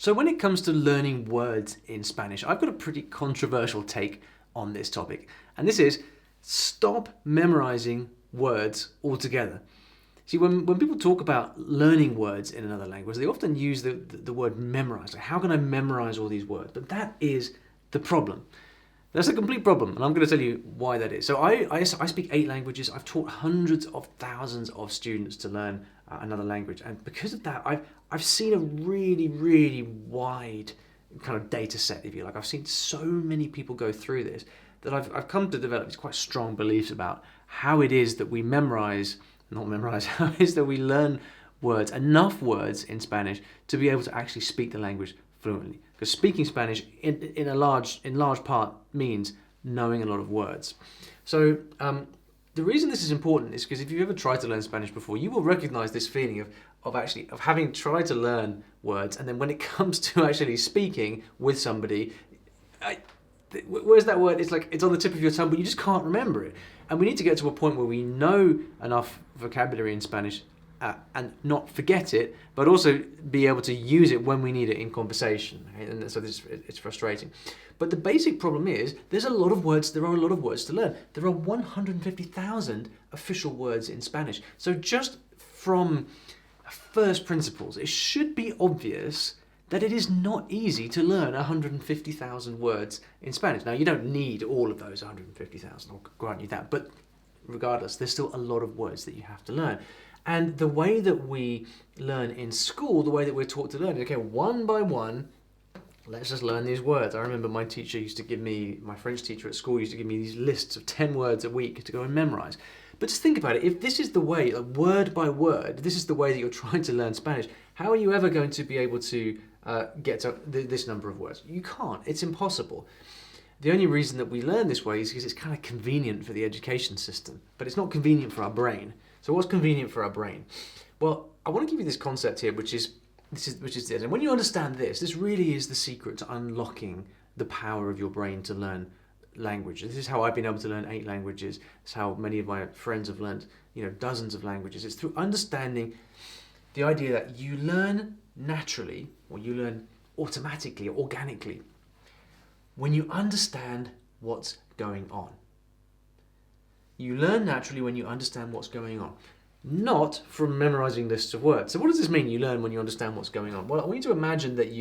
So when it comes to learning words in Spanish, I've got a pretty controversial take on this topic. And this is, stop memorizing words altogether. See, when people talk about learning words in another language, they often use the word memorize. Like, how can I memorize all these words? But that is the problem. That's a complete problem, and I'm going to tell you why that is. So I speak 8 languages. I've taught hundreds of thousands of students to learn another language, and because of that, I've seen a really, really wide kind of data set, if you like. I've seen so many people go through this that I've come to develop these quite strong beliefs about how it is that we how it is that we learn words, enough words in Spanish to be able to actually speak the language fluently. Because speaking Spanish in large part means knowing a lot of words. So the reason this is important is because if you've ever tried to learn Spanish before, you will recognize this feeling of having tried to learn words, and then when it comes to actually speaking with somebody, where's that word? It's like it's on the tip of your tongue, but you just can't remember it. And we need to get to a point where we know enough vocabulary in Spanish and not forget it, but also be able to use it when we need it in conversation. Right? And so it's frustrating. But the basic problem is there are a lot of words to learn. There are 150,000 official words in Spanish. So just from first principles, it should be obvious that it is not easy to learn 150,000 words in Spanish. Now, you don't need all of those 150,000, I'll grant you that, but regardless, there's still a lot of words that you have to learn. And the way that we learn in school, the way that we're taught to learn, okay, one by one, let's just learn these words. I remember my teacher used to give me, my French teacher at school used to give me these lists of 10 words a week to go and memorize. But just think about it, if this is the way, like word by word, this is the way that you're trying to learn Spanish, how are you ever going to be able to get to this number of words? You can't, it's impossible. The only reason that we learn this way is because it's kind of convenient for the education system, but it's not convenient for our brain. So what's convenient for our brain? Well, I want to give you this concept here, which is this. And when you understand this really is the secret to unlocking the power of your brain to learn language. This is how I've been able to learn 8 languages. It's how many of my friends have learned, dozens of languages. It's through understanding the idea that you learn naturally, or you learn automatically, or organically, when you understand what's going on. You learn naturally when you understand what's going on, not from memorizing lists of words. So what does this mean, you learn when you understand what's going on? Well, I want you to imagine that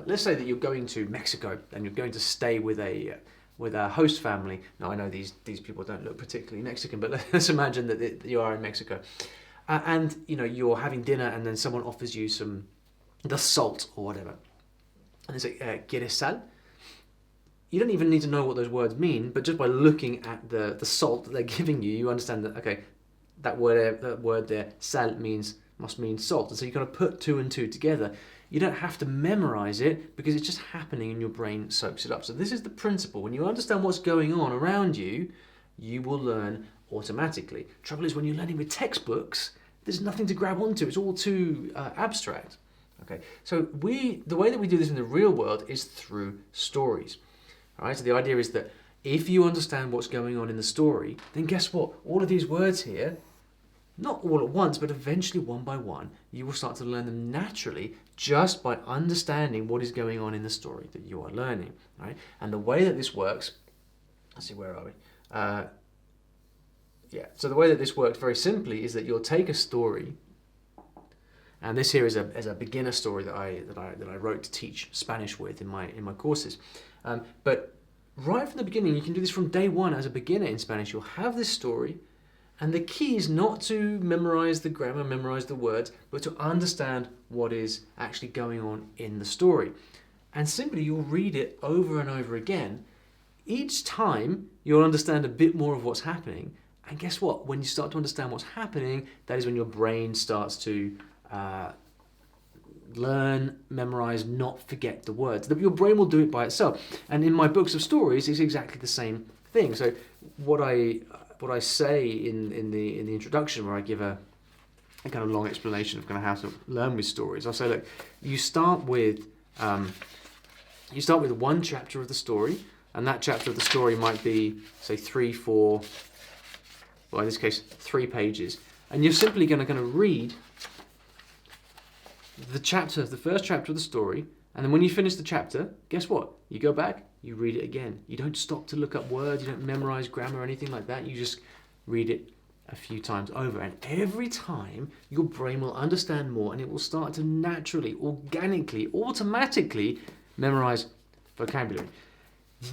let's say that you're going to Mexico and you're going to stay with a host family. Now, I know these people don't look particularly Mexican, but let's imagine that you are in Mexico. And you're having dinner and then someone offers you the salt or whatever. And they say, ¿quieres sal? You don't even need to know what those words mean, but just by looking at the salt that they're giving you, you understand that, okay, that word there, sal, must mean salt. And so you kind of put 2 and 2 together. You don't have to memorize it because it's just happening and your brain soaks it up. So this is the principle. When you understand what's going on around you, you will learn automatically. Trouble is, when you're learning with textbooks, there's nothing to grab onto. It's all too abstract. Okay, so the way that we do this in the real world is through stories. All right, so the idea is that if you understand what's going on in the story, then guess what? All of these words here, not all at once, but eventually one by one, you will start to learn them naturally just by understanding what is going on in the story that you are learning. Right? And the way that this works, let's see, where are we? So the way that this works very simply is that you'll take a story, and this here is a beginner story that I wrote to teach Spanish with in my courses. But right from the beginning, you can do this from day one as a beginner in Spanish. You'll have this story, and the key is not to memorize the grammar, memorize the words, but to understand what is actually going on in the story. And simply, you'll read it over and over again. Each time, you'll understand a bit more of what's happening. And guess what? When you start to understand what's happening, that is when your brain starts to learn, memorize, not forget the words. Your brain will do it by itself. And in my books of stories, it's exactly the same thing. So what I say in the introduction, where I give a kind of long explanation of kind of how to learn with stories, I'll say, look, you start with one chapter of the story, and that chapter of the story might be, say, 3, 4, well, in this case, 3 pages, and you're simply going to read the first chapter of the story, And then when you finish the chapter, guess what? You go back, you read it again. You don't stop to look up words, you don't memorize grammar or anything like that. You just read it a few times over. And every time, your brain will understand more and it will start to naturally, organically, automatically memorize vocabulary.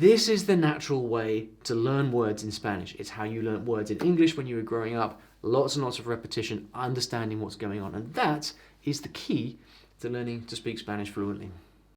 This is the natural way to learn words in Spanish. It's how you learnt words in English when you were growing up. Lots and lots of repetition, understanding what's going on. And that is the key to learning to speak Spanish fluently.